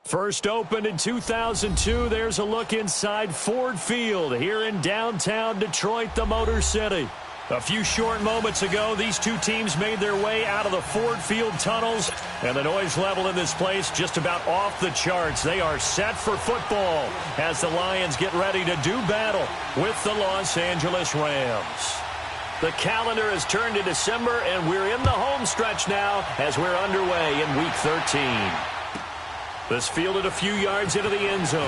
First opened in 2002, there's a look inside Ford Field here in downtown Detroit, the Motor City. A few short moments ago, these two teams made their way out of the Ford Field tunnels, and the noise level in this place just about off the charts. They are set for football as the Lions get ready to do battle with the Los Angeles Rams. The calendar has turned to December, and we're in the home stretch now as we're underway in Week 13. This fielded a few yards into the end zone.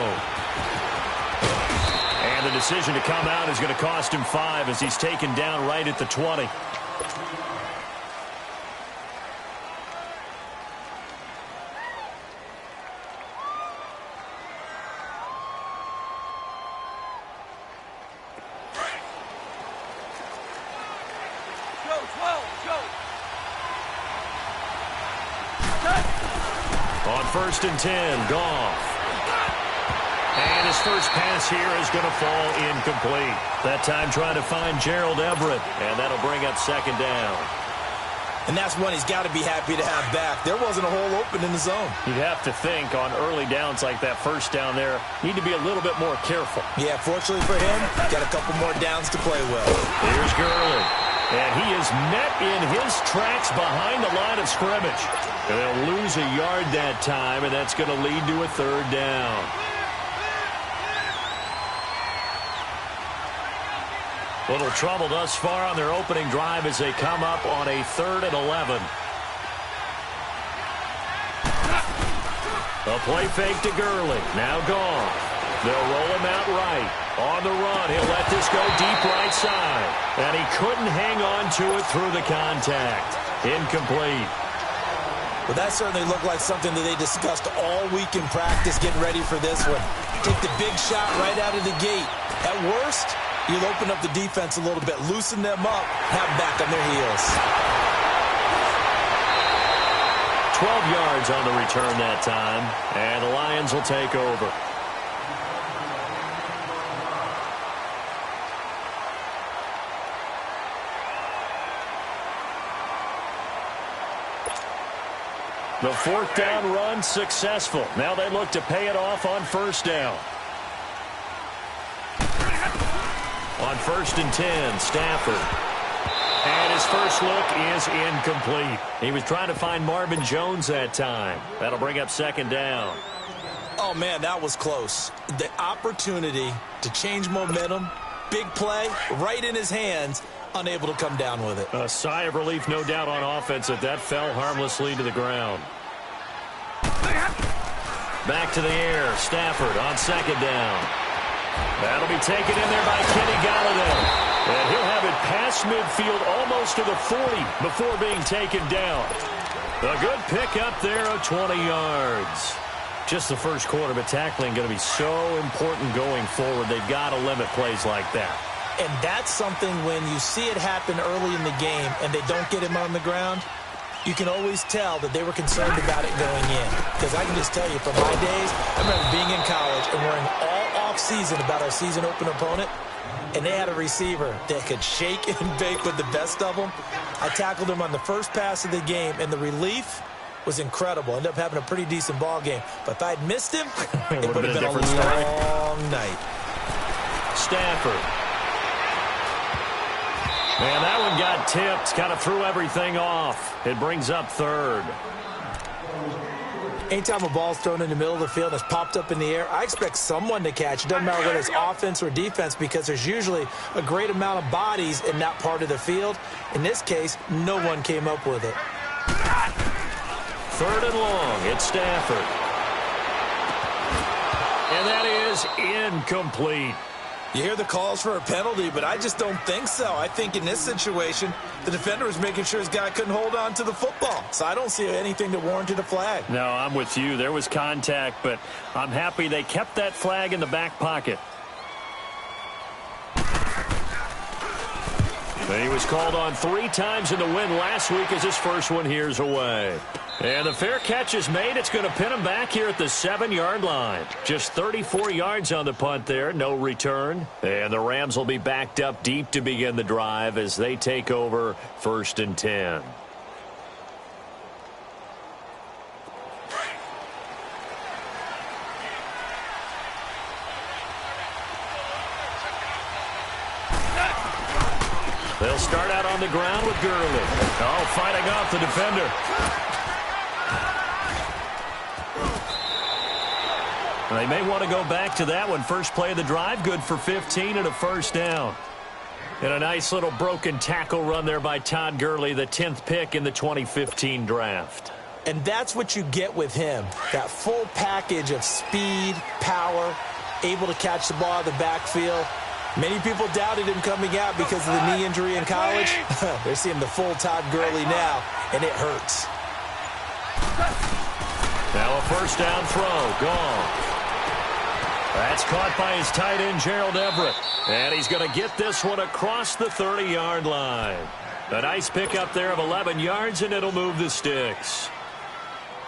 And the decision to come out is going to cost him 5 as he's taken down right at the 20. On 1st and 10, Goff. And his first pass here is going to fall incomplete. That time trying to find Gerald Everett, and that'll bring up 2nd down. And that's one he's got to be happy to have back. There wasn't a hole open in the zone. You'd have to think on early downs like that first down there, need to be a little bit more careful. Yeah, fortunately for him, got a couple more downs to play well. Here's Gurley. And he is met in his tracks behind the line of scrimmage. And they'll lose a yard that time, and that's going to lead to a 3rd down. Little trouble thus far on their opening drive as they come up on a 3rd and 11. A play fake to Gurley. Now gone. They'll roll him out right. On the run, he'll let this go deep right side. And he couldn't hang on to it through the contact. Incomplete. Well, that certainly looked like something that they discussed all week in practice getting ready for this one. Take the big shot right out of the gate. At worst, you'll open up the defense a little bit, loosen them up, have them back on their heels. 12 yards on the return that time, and the Lions will take over. The 4th down run successful. Now they look to pay it off on 1st down. On 1st and 10, Stafford. And his first look is incomplete. He was trying to find Marvin Jones that time. That'll bring up 2nd down. Oh, man, that was close. The opportunity to change momentum, big play, right in his hands, unable to come down with it. A sigh of relief, no doubt, on offense that fell harmlessly to the ground. Back to the air, Stafford on 2nd down. That'll be taken in there by Kenny Golladay. And he'll have it past midfield almost to the 40 before being taken down. A good pick up there of 20 yards. Just the first quarter, but tackling going to be so important going forward. They've got to limit plays like that. And that's something when you see it happen early in the game and they don't get him on the ground, you can always tell that they were concerned about it going in. Because I can just tell you, from my days, I remember being in college and worrying all off-season about our season open opponent, and they had a receiver that could shake and bake with the best of them. I tackled him on the first pass of the game, and the relief was incredible. Ended up having a pretty decent ball game. But if I'd missed him, it would have been a long night. Stafford. And that one got tipped, kind of threw everything off. It brings up 3rd. Anytime a ball's thrown in the middle of the field and it's popped up in the air, I expect someone to catch. It doesn't matter whether it's offense or defense because there's usually a great amount of bodies in that part of the field. In this case, no one came up with it. 3rd and long, it's Stafford. And that is incomplete. You hear the calls for a penalty, but I just don't think so. I think in this situation, the defender was making sure his guy couldn't hold on to the football. So I don't see anything that warranted a flag. No, I'm with you. There was contact, but I'm happy they kept that flag in the back pocket. He was called on 3 times in the win last week as his first one here's away. And the fair catch is made. It's going to pin him back here at the 7-yard line. Just 34 yards on the punt there. No return. And the Rams will be backed up deep to begin the drive as they take over 1st and 10. They'll start out on the ground with Gurley. Oh, fighting off the defender. They may want to go back to that one. First play of the drive, good for 15 and a first down. And a nice little broken tackle run there by Todd Gurley, the 10th pick in the 2015 draft. And that's what you get with him, that full package of speed, power, able to catch the ball out of the backfield. Many people doubted him coming out because of the knee injury in college. They're seeing the full Todd Gurley now, and it hurts. Now a first down throw, gone. That's caught by his tight end, Gerald Everett. And he's going to get this one across the 30-yard line. A nice pickup there of 11 yards, and it'll move the sticks.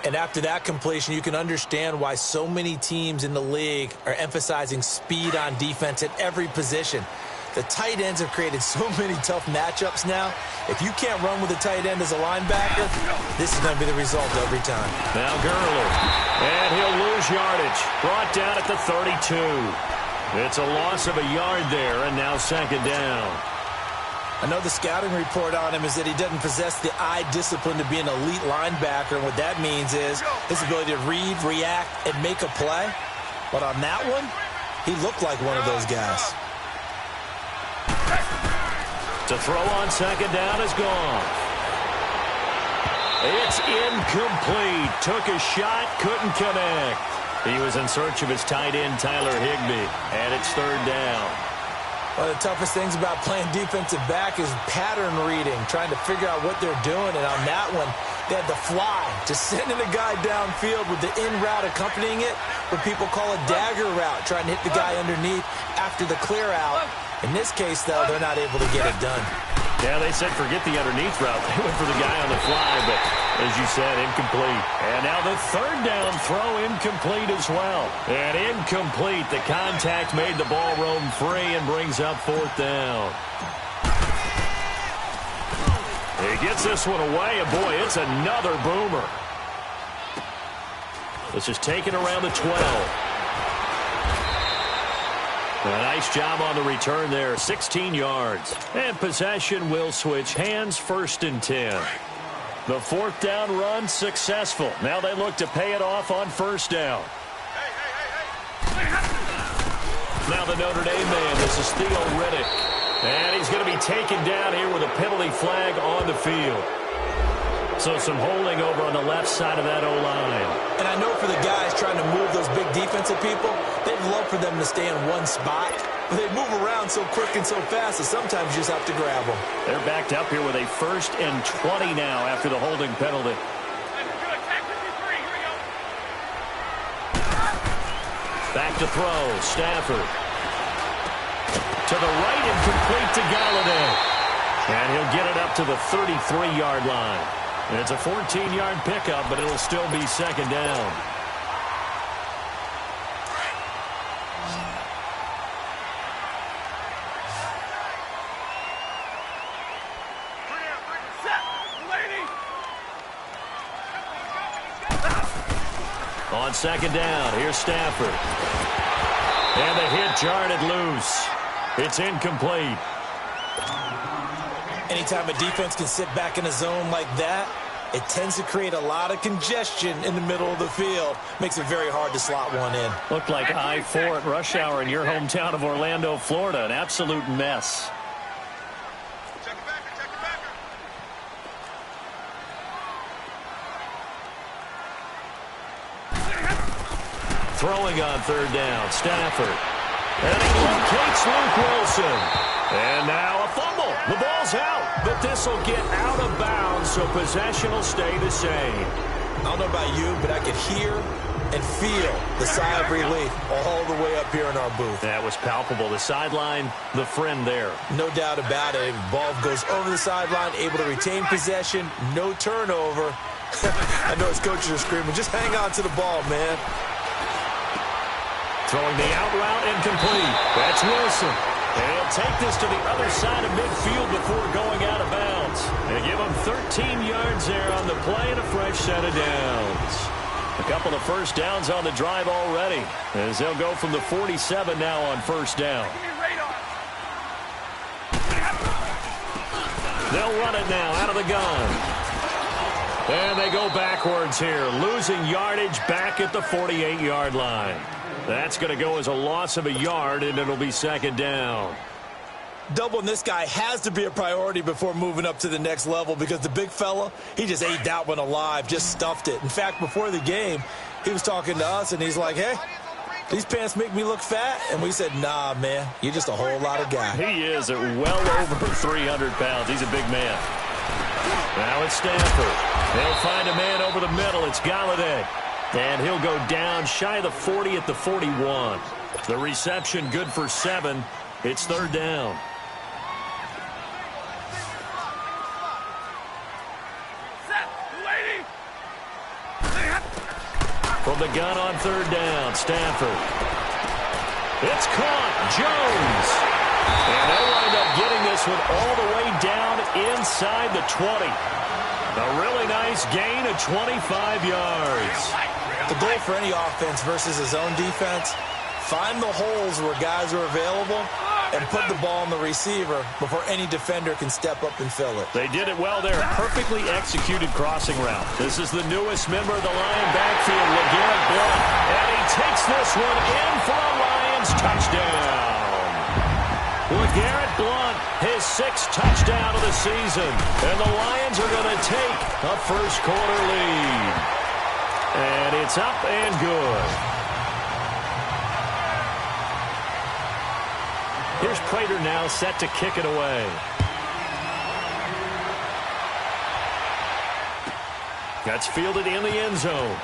And after that completion, you can understand why so many teams in the league are emphasizing speed on defense at every position. The tight ends have created so many tough matchups now. If you can't run with a tight end as a linebacker, this is going to be the result every time. Now Gurley, and he'll lose yardage. Brought down at the 32. It's a loss of a yard there, and now second down. I know the scouting report on him is that he doesn't possess the eye discipline to be an elite linebacker. And what that means is his ability to read, react, and make a play. But on that one, he looked like one of those guys. To throw on second down is gone. It's incomplete. Took a shot, couldn't connect. He was in search of his tight end, Tyler Higbee, and it's third down. One of the toughest things about playing defensive back is pattern reading, trying to figure out what they're doing. And on that one, they had the fly, just sending a guy downfield with the in route accompanying it, what people call a dagger route, trying to hit the guy underneath after the clear out. In this case, though, they're not able to get it done. Yeah, they said forget the underneath route. They went for the guy on the fly, but as you said, incomplete. And now the third down throw incomplete as well. And incomplete. The contact made the ball roam free and brings up fourth down. He gets this one away, and boy, it's another boomer. This is taken around the 12. A nice job on the return there, 16 yards. And possession will switch hands, first and 10. The fourth down run successful. Now they look to pay it off on first down. Now the Notre Dame man, this is Theo Riddick. And he's going to be taken down here with a penalty flag on the field. So some holding over on the left side of that O-line. And I know for the guys trying to move those big defensive people, they'd love for them to stay in one spot. But they move around so quick and so fast that sometimes you just have to grab them. They're backed up here with a 1st and 20 now after the holding penalty. Back to throw, Stafford. To the right and complete to Galladay. And he'll get it up to the 33-yard line. It's a 14-yard pickup, but it'll still be second down. On second down, here's Stafford. And the hit jarred it loose. It's incomplete. Anytime a defense can sit back in a zone like that, it tends to create a lot of congestion in the middle of the field. Makes it very hard to slot one in. Looked like I-4 at rush hour in your hometown of Orlando, Florida. An absolute mess. Throwing on third down, Stafford. And he locates Luke Wilson. And now a fumble. The ball's out, but this will get out of bounds, so possession will stay the same. I don't know about you, but I could hear and feel the sigh of relief all the way up here in our booth. That was palpable. The sideline, the friend there. No doubt about it. Ball goes over the sideline, able to retain possession, no turnover. I know his coaches are screaming, just hang on to the ball, man. Throwing the out route incomplete. That's Wilson. And he'll take this to the other side of midfield before going out of bounds. And give him 13 yards there on the play and a fresh set of downs. A couple of first downs on the drive already, as they'll go from the 47 now on first down. They'll run it now out of the gun. And they go backwards here, losing yardage back at the 48-yard line. That's going to go as a loss of a yard, and it'll be second down. Doubling this guy has to be a priority before moving up to the next level because the big fella, he just ate that one alive, just stuffed it. In fact, before the game, he was talking to us, and he's like, hey, these pants make me look fat. And we said, nah, man, you're just a whole lot of guy. He is at well over 300 pounds. He's a big man. Now it's Stanford. They'll find a man over the middle. It's Galladay. And he'll go down shy of the 40 at the 41. The reception good for 7. It's third down. From the gun on third down, Stanford. It's caught. Jones. And they wind up getting this one all the way down inside the 20. A really nice gain of 25 yards. The goal for any offense versus his own defense, find the holes where guys are available and put the ball on the receiver before any defender can step up and fill it. They did it well there. Perfectly executed crossing route. This is the newest member of the Lion backfield, LeGarrette Blount. And he takes this one in for a Lions touchdown. LeGarrette Blount, his 6th touchdown of the season. And the Lions are going to take a first-quarter lead. And it's up and good. Here's Prater now set to kick it away. That's fielded in the end zone.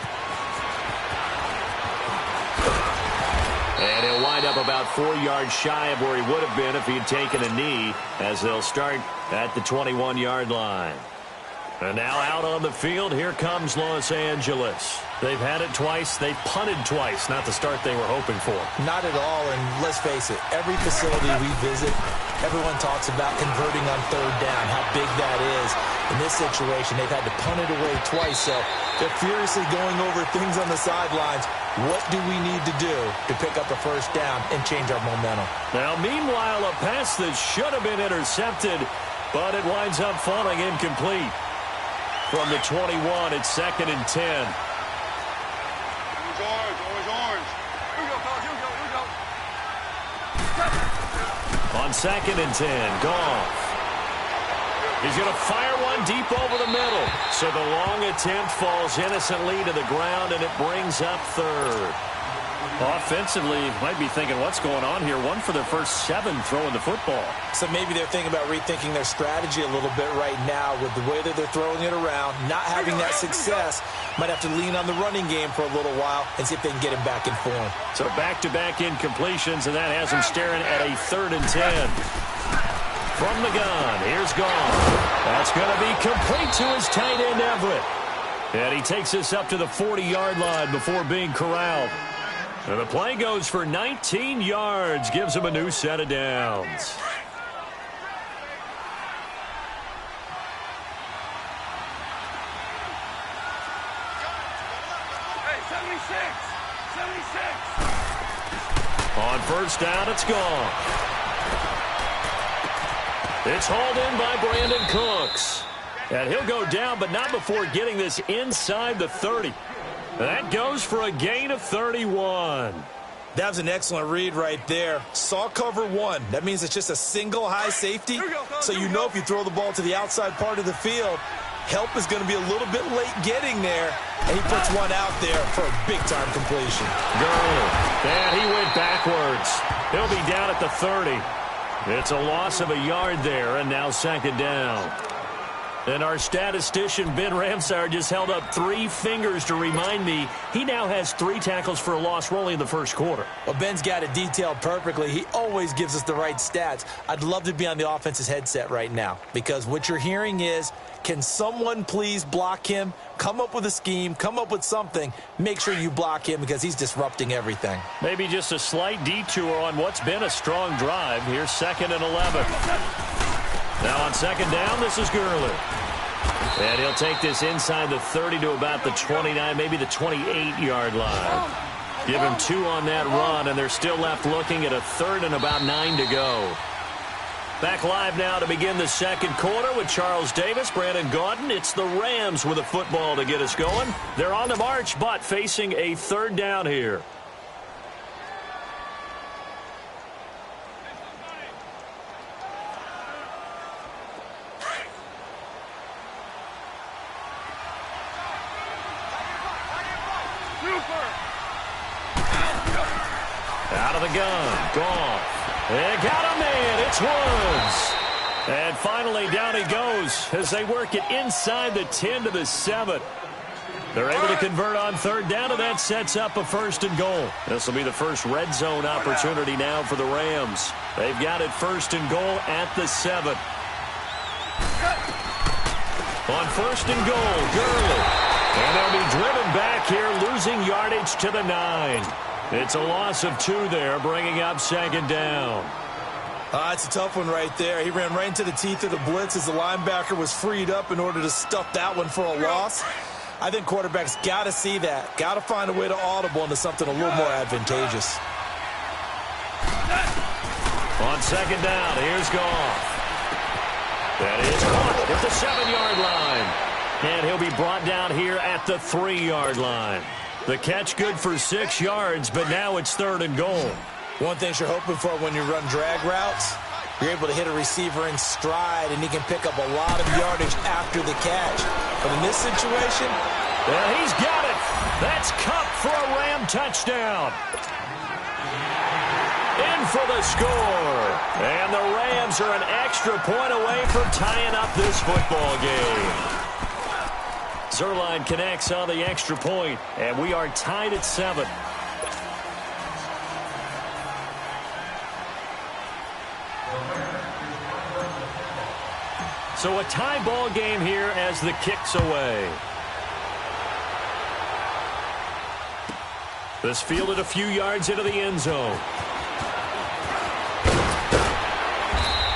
And he'll wind up about 4 yards shy of where he would have been if he had taken a knee, as they'll start at the 21-yard line. And now out on the field, here comes Los Angeles. They've had it twice. They've punted twice. Not the start they were hoping for. Not at all, and let's face it, every facility we visit, everyone talks about converting on third down, how big that is. In this situation, they've had to punt it away twice, so they're furiously going over things on the sidelines. What do we need to do to pick up a first down and change our momentum? Now, meanwhile, a pass that should have been intercepted, but it winds up falling incomplete. From the 21, it's 2nd and 10. Always orange. Here we go. On 2nd and 10, Goff. He's going to fire one deep over the middle. So the long attempt falls innocently to the ground, and it brings up third. Offensively, might be thinking, what's going on here? 1 for their first 7 throwing the football. So maybe they're thinking about rethinking their strategy a little bit right now with the way that they're throwing it around, not having that success. Might have to lean on the running game for a little while and see if they can get him back in form. So back-to-back incompletions, and that has him staring at a 3rd and 10. From the gun, here's Goff. That's going to be complete to his tight end, Everett. And he takes this up to the 40-yard line before being corralled. And the play goes for 19 yards, gives him a new set of downs. Hey, 76. On first down, it's gone. It's hauled in by Brandon Cooks. And he'll go down, but not before getting this inside the 30. That goes for a gain of 31. That was an excellent read right there. Saw cover 1. That means it's just a single high safety. So you know if you throw the ball to the outside part of the field, help is going to be a little bit late getting there. And he puts one out there for a big-time completion. Gurley. And he went backwards. He'll be down at the 30. It's a loss of a yard there, and now 2nd down. And our statistician, Ben Ramsar, just held up 3 fingers to remind me he now has 3 tackles for a loss only in the first quarter. Well, Ben's got it detailed perfectly. He always gives us the right stats. I'd love to be on the offense's headset right now because what you're hearing is, can someone please block him? Come up with a scheme. Come up with something. Make sure you block him because he's disrupting everything. Maybe just a slight detour on what's been a strong drive. Here's 2nd and 11. Now on 2nd down, this is Gurley. And he'll take this inside the 30 to about the 29, maybe the 28-yard line. Give him 2 on that run, and they're still left looking at a 3rd and about 9 to go. Back live now to begin the second quarter with Charles Davis, Brandon Gaudin. It's the Rams with a football to get us going. They're on the march, but facing a third down here. Out of the gun, Goff. They got him in. It's Woods. And finally, down he goes as they work it inside the 10 to the 7. They're able to convert on third down, and that sets up a 1st and goal. This will be the first red zone opportunity now for the Rams. They've got it 1st and goal at the 7. On 1st and goal, Gurley. And they'll be driven back here, losing yardage to the 9. It's a loss of 2 there, bringing up 2nd down. It's a tough one right there. He ran right into the teeth of the blitz as the linebacker was freed up in order to stuff that one for a loss. I think quarterbacks got to see that. Got to find a way to audible into something a little more advantageous. On 2nd down, here's Goff. That is caught at the 7-yard line. And he'll be brought down here at the 3-yard line. The catch good for 6 yards, but now it's 3rd and goal. One thing you're hoping for when you run drag routes, you're able to hit a receiver in stride, and he can pick up a lot of yardage after the catch. But in this situation, well, he's got it. That's Kupp for a Ram touchdown. In for the score. And the Rams are an extra point away from tying up this football game. Zuerlein connects on the extra point, and we are tied at 7. So a tie ball game here as the kick's away. This fielded a few yards into the end zone.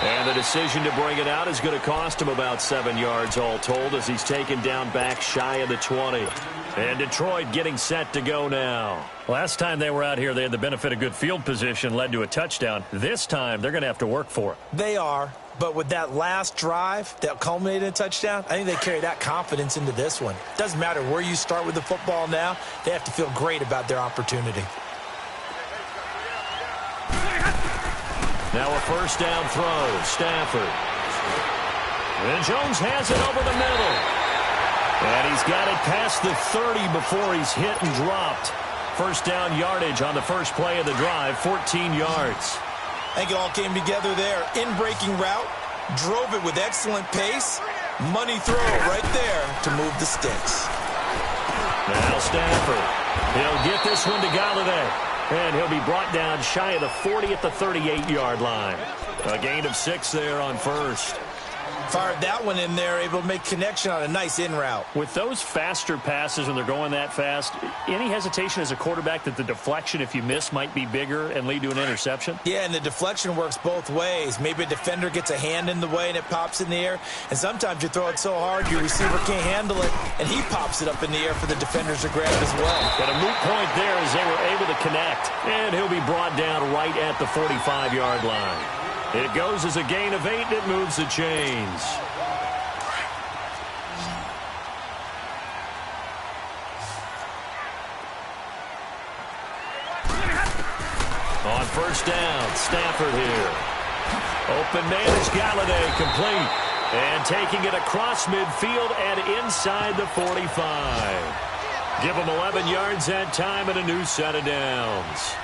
And the decision to bring it out is going to cost him about 7 yards all told as he's taken down back shy of the 20. And Detroit getting set to go now. Last time they were out here, they had the benefit of good field position, led to a touchdown. This time, they're going to have to work for it. They are, but with that last drive that culminated in a touchdown, I think they carry that confidence into this one. Doesn't matter where you start with the football now, they have to feel great about their opportunity. Now a 1st down throw, Stafford. And Jones has it over the middle. And he's got it past the 30 before he's hit and dropped. 1st down yardage on the first play of the drive, 14 yards. I think it all came together there. In-breaking route, drove it with excellent pace. Money throw right there to move the sticks. Now Stafford. He'll get this one to Galladay. And he'll be brought down shy of the 40 at the 38-yard line. A gain of 6 there on 1st. Fired that one in there, able to make connection on a nice in route. With those faster passes when they're going that fast, any hesitation as a quarterback that the deflection, if you miss, might be bigger and lead to an interception? Yeah, and the deflection works both ways. Maybe a defender gets a hand in the way and it pops in the air. And sometimes you throw it so hard your receiver can't handle it, and he pops it up in the air for the defenders to grab as well. Got a moot point there as they were able to connect. And he'll be brought down right at the 45-yard line. It goes as a gain of 8, and it moves the chains. On 1st down, Stafford here. Open man is Galladay, complete. And taking it across midfield and inside the 45. Give him 11 yards that time and a new set of downs.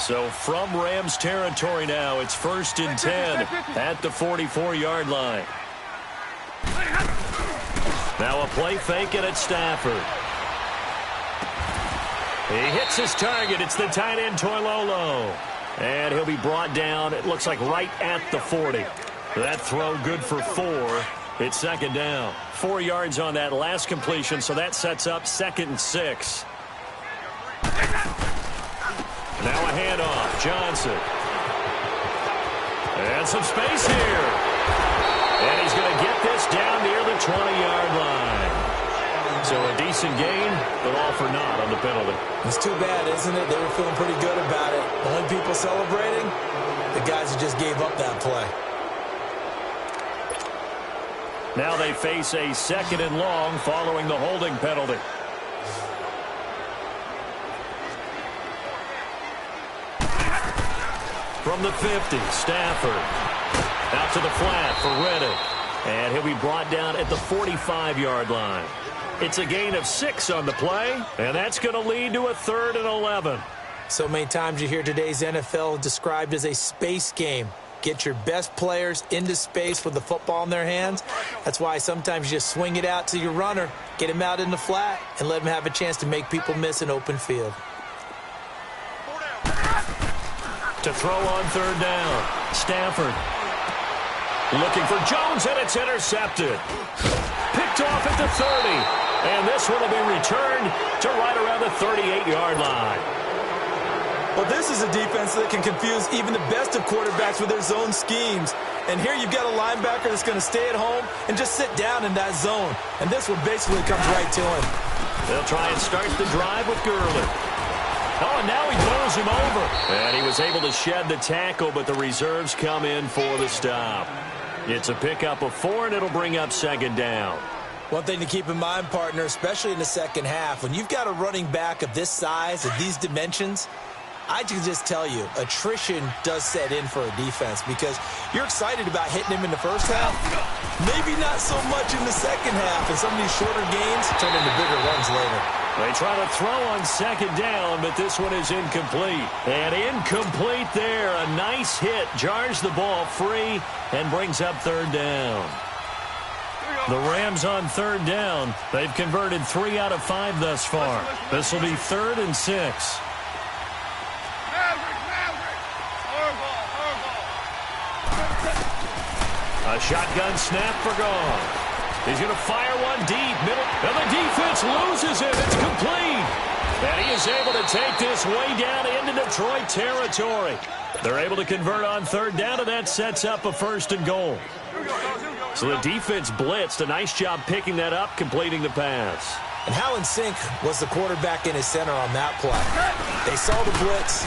So from Rams territory now, it's 1st and 10 at the 44-yard line. Now a play fake and it's Stafford. He hits his target. It's the tight end Toilolo. And he'll be brought down, it looks like right at the 40. That throw good for 4. It's 2nd down. 4 yards on that last completion, so that sets up 2nd and 6. Now a handoff, Johnson. And some space here. And he's going to get this down near the 20-yard line. So a decent gain, but all for naught on the penalty. It's too bad, isn't it? They were feeling pretty good about it. Only people celebrating, the guys who just gave up that play. Now they face a 2nd and long following the holding penalty. From the 50, Stafford. Out to the flat for Reddick. And he'll be brought down at the 45-yard line. It's a gain of 6 on the play, and that's going to lead to a 3rd and 11. So many times you hear today's NFL described as a space game. Get your best players into space with the football in their hands. That's why sometimes you just swing it out to your runner, get him out in the flat, and let him have a chance to make people miss an open field. To throw on 3rd down, Stafford. Looking for Jones, and it's intercepted. Picked off at the 30. And this one will be returned to right around the 38-yard line. Well, this is a defense that can confuse even the best of quarterbacks with their zone schemes. And here you've got a linebacker that's going to stay at home and just sit down in that zone. And this one basically comes right to him. They'll try and start the drive with Gurley. Oh, and now he throws him over. And he was able to shed the tackle, but the reserves come in for the stop. It's a pickup of 4, and it'll bring up 2nd down. One thing to keep in mind, partner, especially in the second half, when you've got a running back of this size, of these dimensions, I can just tell you, attrition does set in for a defense because you're excited about hitting him in the first half. Maybe not so much in the second half, and some of these shorter gains turn into bigger runs later. They try to throw on 2nd down, but this one is incomplete. And incomplete there. A nice hit. Jars the ball free and brings up 3rd down. The Rams on 3rd down. They've converted 3 out of 5 thus far. This will be 3rd and 6. A shotgun snap for Goff. He's going to fire one deep. Middle. And the defense loses it. It's complete. And he is able to take this way down into Detroit territory. They're able to convert on 3rd down, and that sets up a 1st and goal. So the defense blitzed. A nice job picking that up, completing the pass. And how in sync was the quarterback in his center on that play? They saw the blitz,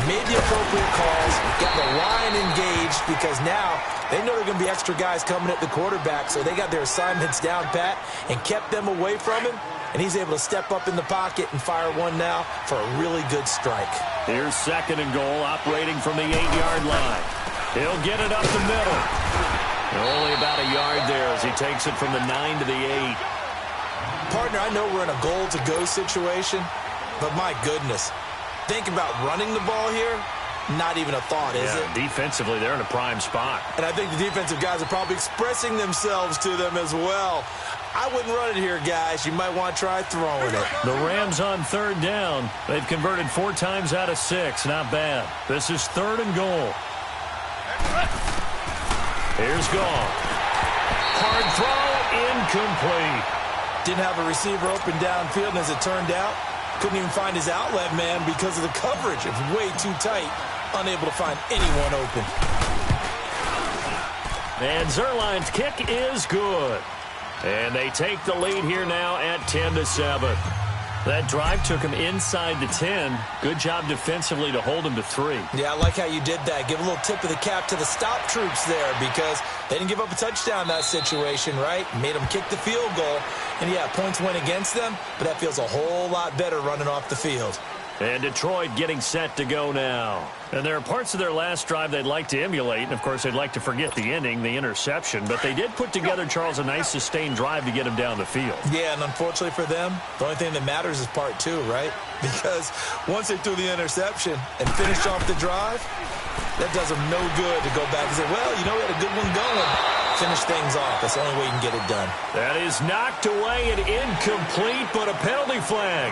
made the appropriate calls, got the line engaged because now they know there are going to be extra guys coming at the quarterback, so they got their assignments down pat and kept them away from him, and he's able to step up in the pocket and fire one now for a really good strike. Here's 2nd and goal, operating from the 8-yard line. He'll get it up the middle. Only about a yard there as he takes it from the 9 to the 8. Partner, I know we're in a goal-to-go situation, but my goodness, think about running the ball here. Not even a thought, is it? Defensively, they're in a prime spot. And I think the defensive guys are probably expressing themselves to them as well. I wouldn't run it here, guys. You might want to try throwing it. The Rams on 3rd down. They've converted 4 times out of 6. Not bad. This is 3rd and goal. Here's Goff. Hard throw, incomplete. Didn't have a receiver open downfield, and as it turned out, couldn't even find his outlet man because of the coverage. It was way too tight, unable to find anyone open. And Zuerlein's kick is good. And they take the lead here now at 10-7. That drive took him inside the 10. Good job defensively to hold him to 3. Yeah, I like how you did that. Give a little tip of the cap to the stop troops there because they didn't give up a touchdown in that situation, right? Made them kick the field goal. And, yeah, points went against them, but that feels a whole lot better running off the field. And Detroit getting set to go now. And there are parts of their last drive they'd like to emulate. And, of course, they'd like to forget the ending, the interception. But they did put together, Charles, a nice sustained drive to get him down the field. Yeah, and unfortunately for them, the only thing that matters is part 2, right? Because once they threw the interception and finished off the drive, that does them no good to go back and say, well, you know, we had a good one going. Finish things off. That's the only way you can get it done. That is knocked away and incomplete, but a penalty flag.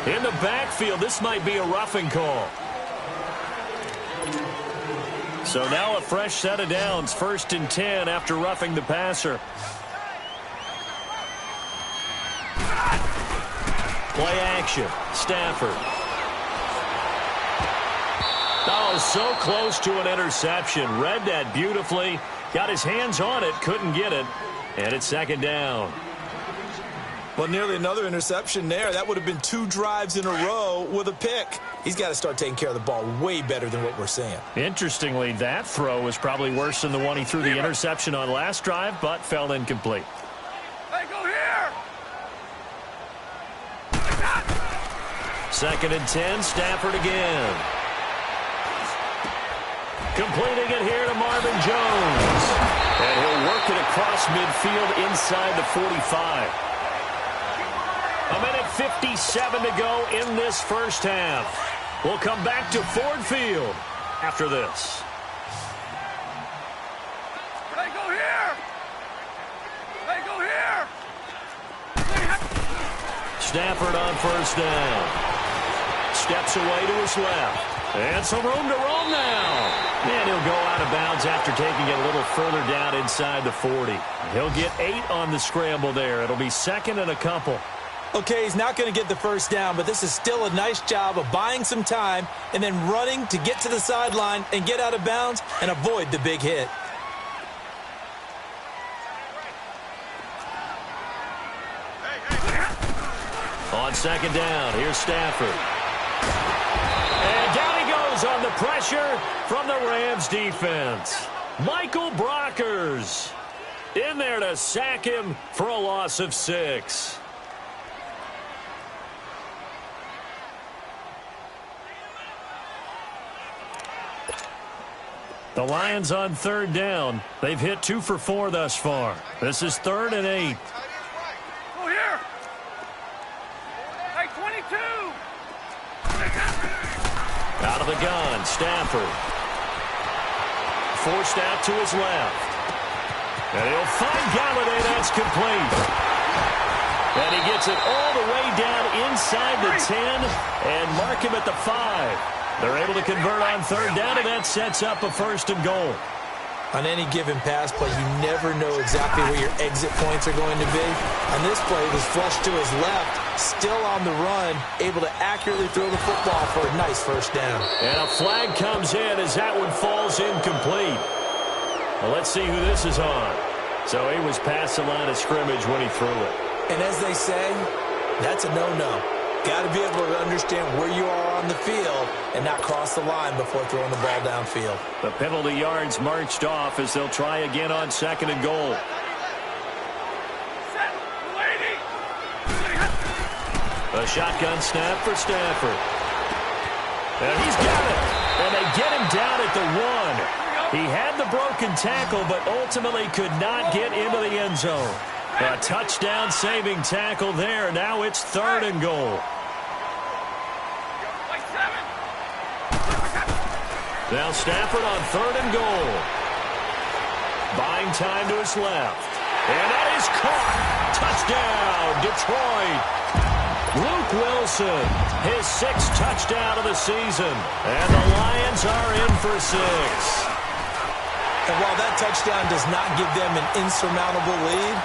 In the backfield, this might be a roughing call. So now a fresh set of downs, 1st and 10 after roughing the passer. Play action, Stafford. Oh, so close to an interception. Read that beautifully. Got his hands on it, couldn't get it. And it's 2nd down. Well, nearly another interception there. That would have been 2 drives in a row with a pick. He's got to start taking care of the ball way better than what we're seeing. Interestingly, that throw was probably worse than the one he threw the interception on last drive, but fell incomplete. Hey, go here! 2nd and 10, Stafford again. Completing it here to Marvin Jones. And he'll work it across midfield inside the 45. A minute 57 to go in this first half. We'll come back to Ford Field after this. Hey, go here! Hey, go here! Stafford on first down. Steps away to his left. And some room to roam now. And he'll go out of bounds after taking it a little further down inside the 40. He'll get 8 on the scramble there. It'll be 2nd and a couple. Okay, he's not going to get the first down, but this is still a nice job of buying some time and then running to get to the sideline and get out of bounds and avoid the big hit. On 2nd down, here's Stafford. And down he goes on the pressure from the Rams defense. Michael Brockers in there to sack him for a loss of 6. The Lions on 3rd down. They've hit 2 for 4 thus far. This is 3rd and 8. Go here! Hey, 22! Out of the gun, Stafford. Forced out to his left. And he'll find Galladay. That's complete. And he gets it all the way down inside the 10 and mark him at the 5. They're able to convert on 3rd down, and that sets up a 1st and goal. On any given pass play, you never know exactly where your exit points are going to be. On this play, it was flushed to his left, still on the run, able to accurately throw the football for a nice 1st down. And a flag comes in as that one falls incomplete. Well, let's see who this is on. So he was past the line of scrimmage when he threw it. And as they say, that's a no-no. Got to be able to understand where you are on the field and not cross the line before throwing the ball downfield. The penalty yards marched off as they'll try again on 2nd and goal. A shotgun snap for Stafford. And he's got it. And they get him down at the 1. He had the broken tackle, but ultimately could not get into the end zone. A touchdown-saving tackle there. Now it's 3rd and goal. Now Stafford on 3rd and goal. Buying time to his left. And that is caught. Touchdown, Detroit. Luke Wilson, his 6th touchdown of the season. And the Lions are in for 6. And while that touchdown does not give them an insurmountable lead,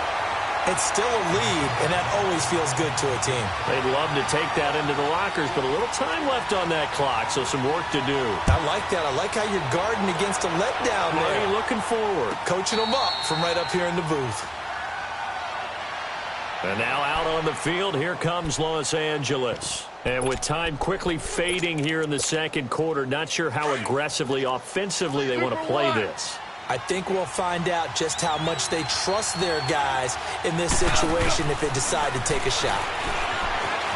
it's still a lead, and that always feels good to a team. They'd love to take that into the lockers, but a little time left on that clock, so some work to do. I like that. I like how you're guarding against a letdown there. Are you looking forward? Coaching them up from right up here in the booth. And now out on the field, here comes Los Angeles. And with time quickly fading here in the 2nd quarter, not sure how aggressively, offensively they want to play this. I think we'll find out just how much they trust their guys in this situation if they decide to take a shot.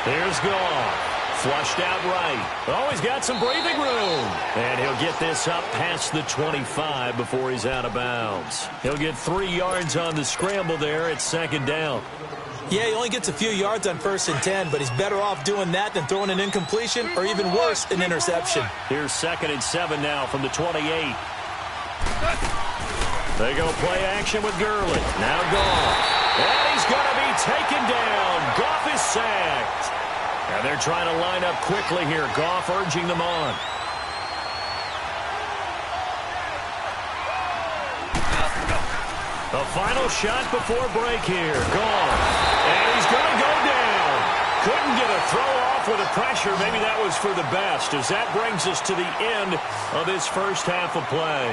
Here's Goff. Flushed out right. Oh, he's got some breathing room. And he'll get this up past the 25 before he's out of bounds. He'll get 3 yards on the scramble there at 2nd down. Yeah, he only gets a few yards on 1st and 10, but he's better off doing that than throwing an incompletion or even worse, an interception. Here's 2nd and 7 now from the 28. They go play action with Gurley. Now Goff. And he's going to be taken down. Goff is sacked. And they're trying to line up quickly here. Goff urging them on. The final shot before break here. Goff. And he's going to go down. Couldn't get a throw off with the pressure. Maybe that was for the best, as that brings us to the end of this first half of play.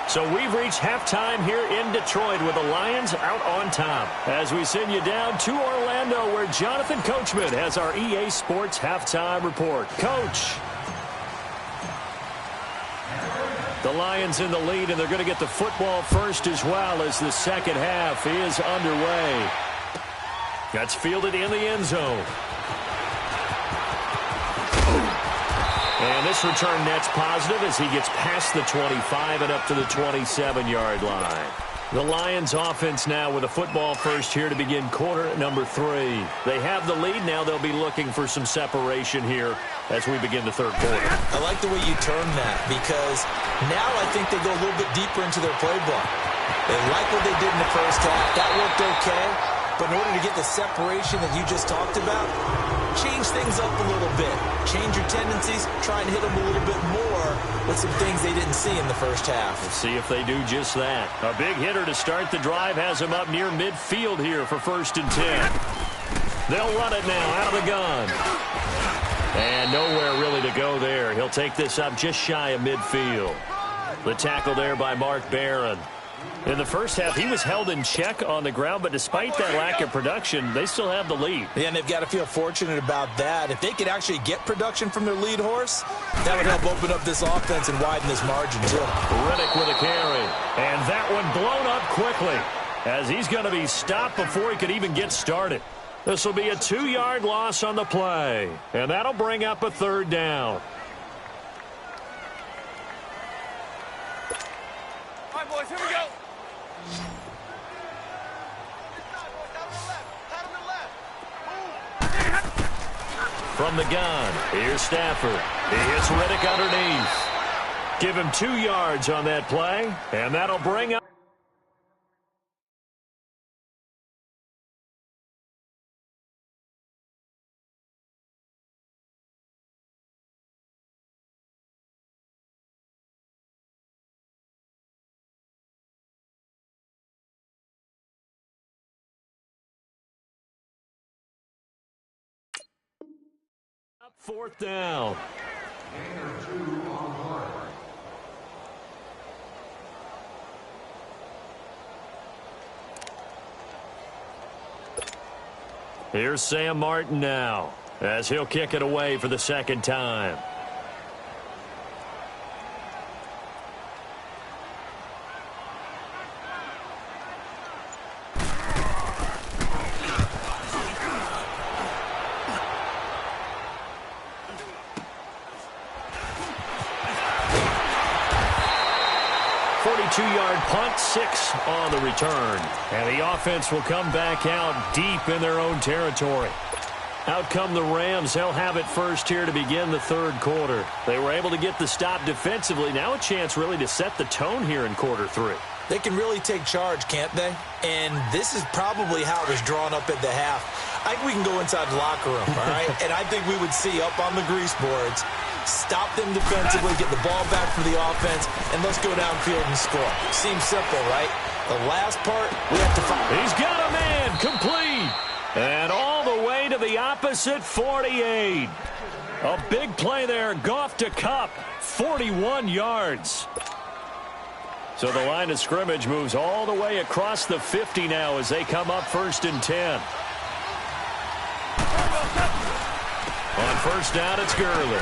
So we've reached halftime here in Detroit with the Lions out on top. As we send you down to Orlando, where Jonathan Coachman has our EA Sports halftime report. Coach. The Lions in the lead, and they're going to get the football first as well as the second half is underway. That's fielded in the end zone. And this return net's positive as he gets past the 25 and up to the 27-yard line. The Lions offense now with a football first here to begin quarter number 3. They have the lead. Now they'll be looking for some separation here as we begin the third quarter. I like the way you term that because now I think they go a little bit deeper into their playbook. They like what they did in the first half. That worked okay. But in order to get the separation that you just talked about, change things up a little bit. Change your tendencies. Try and hit them a little bit more with some things they didn't see in the first half. Let's see if they do just that. A big hitter to start the drive has him up near midfield here for 1st and 10. They'll run it now out of the gun. And nowhere really to go there. He'll take this up just shy of midfield. The tackle there by Mark Barron. In the first half, he was held in check on the ground, but despite that lack of production, they still have the lead. Yeah, and they've got to feel fortunate about that. If they could actually get production from their lead horse, that would help open up this offense and widen this margin, too. Riddick with a carry, and that one blown up quickly as he's going to be stopped before he could even get started. This will be a 2-yard loss on the play, and that'll bring up a 3rd down. All right, boys, here we go. From the gun, here's Stafford. He hits Riddick underneath. Give him 2 yards on that play, and that'll bring up. Fourth down. Here's Sam Martin now as he'll kick it away for the 2nd time. Two-yard punt, 6 on the return. And the offense will come back out deep in their own territory. Out come the Rams. They'll have it first here to begin the 3rd quarter. They were able to get the stop defensively. Now a chance really to set the tone here in quarter 3. They can really take charge, can't they? And this is probably how it was drawn up at the half. I think we can go inside the locker room, all right? And I think we would see up on the grease boards, stop them defensively, get the ball back from the offense, and let's go downfield and score. Seems simple, right? The last part, we have to find. He's got a man, complete. And all the way to the opposite 48. A big play there, Goff to Kupp, 41 yards. So the line of scrimmage moves all the way across the 50 now as they come up 1st and 10. On 1st down, it's Gurley.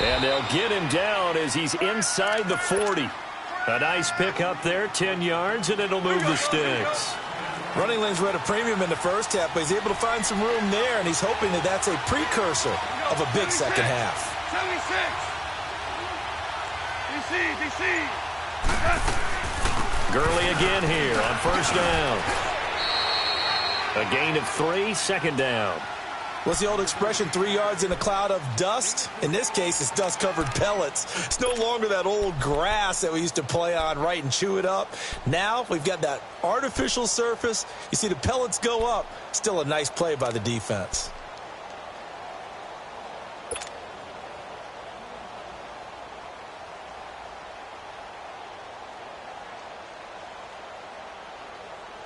And they'll get him down as he's inside the 40. A nice pick up there, 10 yards, and it'll move the sticks. Running lanes were at a premium in the first half, but he's able to find some room there, and he's hoping that that's a precursor of a big second half. 76. DC. Gurley again here on 1st down. A gain of 3, 2nd down. What's the old expression, 3 yards in a cloud of dust? In this case, it's dust-covered pellets. It's no longer that old grass that we used to play on, right, and chew it up. Now we've got that artificial surface. You see the pellets go up. Still a nice play by the defense.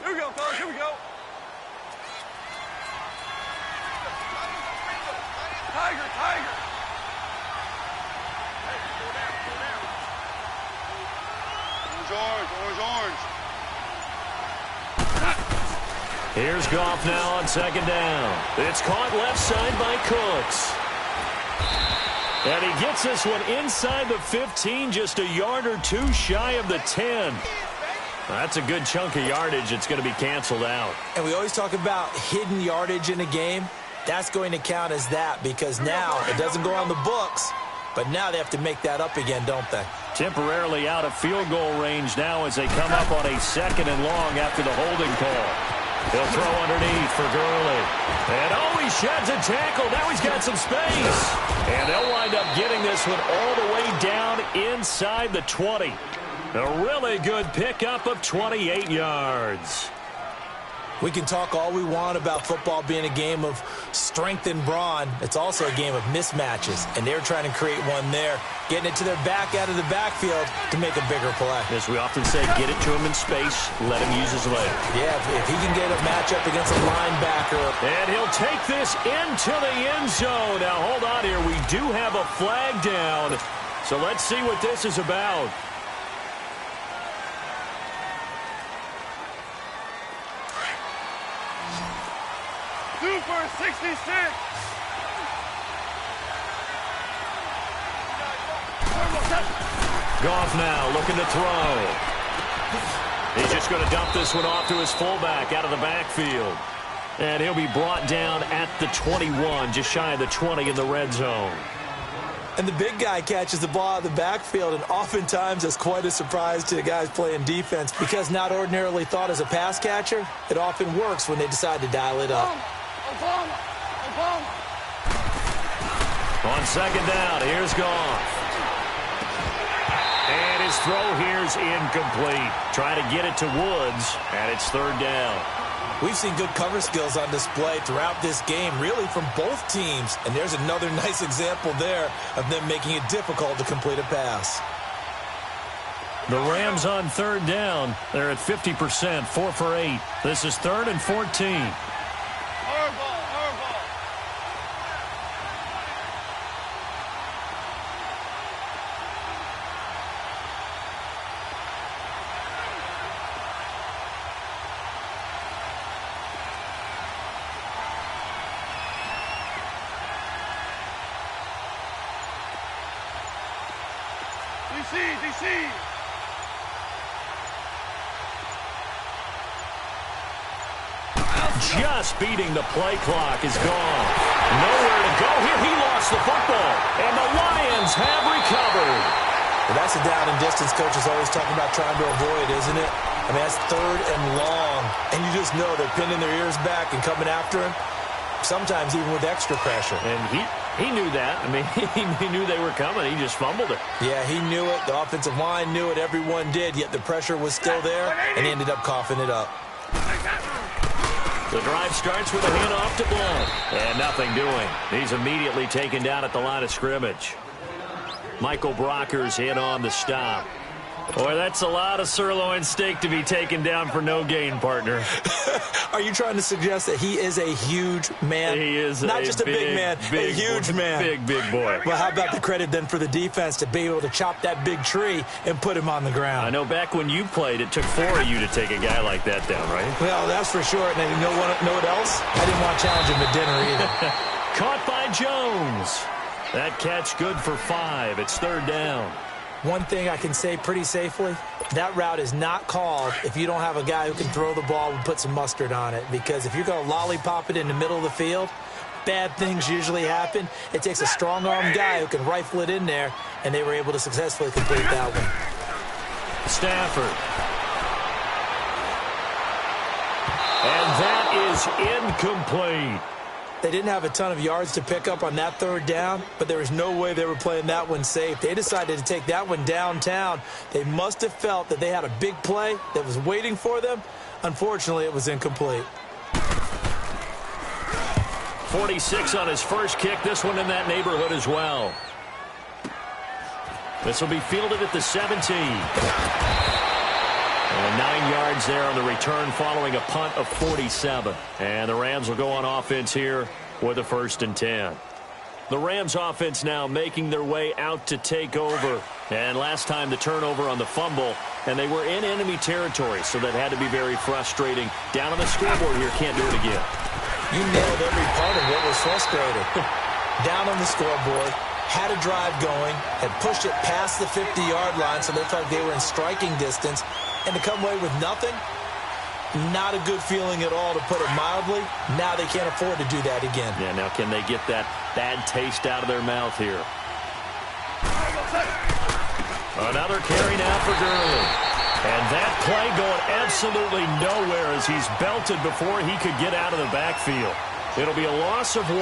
Here we go, fellas. Here we go. Tiger, tiger. Hey, go down, go down. Orange. Here's Goff now on second down. It's caught left side by Cooks. And he gets this one inside the 15, just a yard or two shy of the 10. That's a good chunk of yardage. It's going to be canceled out. And we always talk about hidden yardage in a game. That's going to count as that because now it doesn't go on the books, but now they have to make that up again, don't they? Temporarily out of field goal range now as they come up on a second and long after the holding call. He'll throw underneath for Gurley. And he sheds a tackle. Now he's got some space. And they'll wind up getting this one all the way down inside the 20. A really good pickup of 28 yards. We can talk all we want about football being a game of strength and brawn. It's also a game of mismatches, and they're trying to create one there, getting it to their back out of the backfield to make a bigger play. As we often say, get it to him in space, let him use his leg. Yeah, if he can get a matchup against a linebacker. And he'll take this into the end zone. Now, hold on here. We do have a flag down, so let's see what this is about. Super 66. Goff now looking to throw. He's just going to dump this one off to his fullback out of the backfield. And he'll be brought down at the 21, just shy of the 20 in the red zone. And the big guy catches the ball out of the backfield, and oftentimes it's quite a surprise to the guys playing defense because not ordinarily thought as a pass catcher, it often works when they decide to dial it up. Obama. On second down, here's Goff. And his throw here's incomplete. Trying to get it to Woods, and it's third down. We've seen good cover skills on display throughout this game, really from both teams. And there's another nice example there of them making it difficult to complete a pass. The Rams on third down. They're at 50%, 4 for 8. This is 3rd and 14. DC. Just beating the play clock is gone. Nowhere to go here. He lost the football, and the Lions have recovered. Well, that's a down and distance coaches always talking about trying to avoid, isn't it? I mean, that's 3rd and long, and you just know they're pinning their ears back and coming after him, sometimes even with extra pressure. And he knew that. I mean, he knew they were coming. He just fumbled it. Yeah, he knew it. The offensive line knew it. Everyone did, yet the pressure was still there, and he ended up coughing it up. The drive starts with a handoff to Blount. And nothing doing. He's immediately taken down at the line of scrimmage. Michael Brockers in on the stop. Boy, that's a lot of sirloin steak to be taken down for no gain, partner. Are you trying to suggest that he is a huge man? He is not just a big man, a huge man. Big boy. Well, how about the credit then for the defense to be able to chop that big tree and put him on the ground? I know back when you played, it took 4 of you to take a guy like that down, right? Well, that's for sure. And you know what else? I didn't want to challenge him at dinner either. Caught by Jones. That catch good for 5. It's 3rd down. One thing I can say pretty safely, that route is not called if you don't have a guy who can throw the ball and put some mustard on it. Because if you're going to lollipop it in the middle of the field, bad things usually happen. It takes a strong-armed guy who can rifle it in there, and they were able to successfully complete that one. Stafford. And that is incomplete. They didn't have a ton of yards to pick up on that 3rd down, but there was no way they were playing that one safe. They decided to take that one downtown. They must have felt that they had a big play that was waiting for them. Unfortunately, it was incomplete. 46 on his first kick. This one in that neighborhood as well. This will be fielded at the 17. And 9 yards there on the return following a punt of 47. And the Rams will go on offense here with a 1st and 10. The Rams offense now making their way out to take over. And last time the turnover on the fumble and they were in enemy territory, so that had to be very frustrating. Down on the scoreboard here, can't do it again. You nailed every part of what was frustrating. Down on the scoreboard, had a drive going, had pushed it past the 50-yard line, so they felt like they were in striking distance, and to come away with nothing, not a good feeling at all, to put it mildly. Now they can't afford to do that again. Yeah, now can they get that bad taste out of their mouth here? Another carry now for Gurley. And that play going absolutely nowhere as he's belted before he could get out of the backfield. It'll be a loss of 1,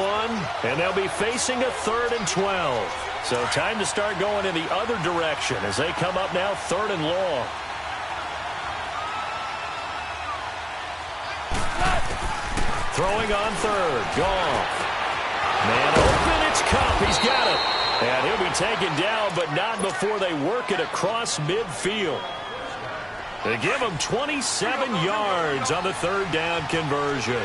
and they'll be facing a 3rd and 12. So time to start going in the other direction as they come up now 3rd and long. Throwing on 3rd. Goff. Man open. It's Kupp. He's got it. And he'll be taken down, but not before they work it across midfield. They give him 27 yards on the 3rd down conversion.